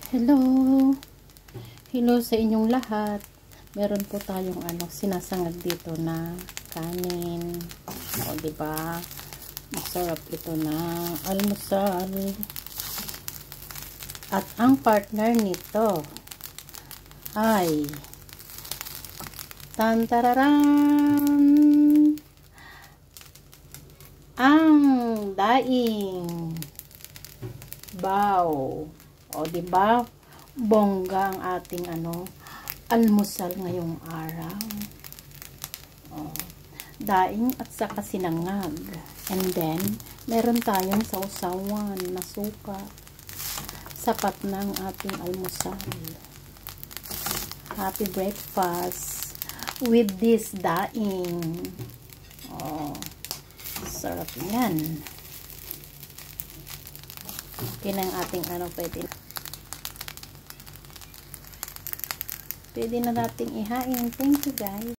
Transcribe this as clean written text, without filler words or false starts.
Hello! Hello sa inyong lahat. Meron po tayong sinasangag dito na kanin. O, diba? Masarap ito na almusal. At ang partner nito ay tantararan! Ang daing bao. O, diba? Bongga ang ating almusal ngayong araw. O, daing at saka sinangag. And then, meron tayong sausawan na suka. Sapat ng ating almusal. Happy breakfast with this daing. O, sarap yan. Yan ang ating pwede na nating ihain. Thank you guys.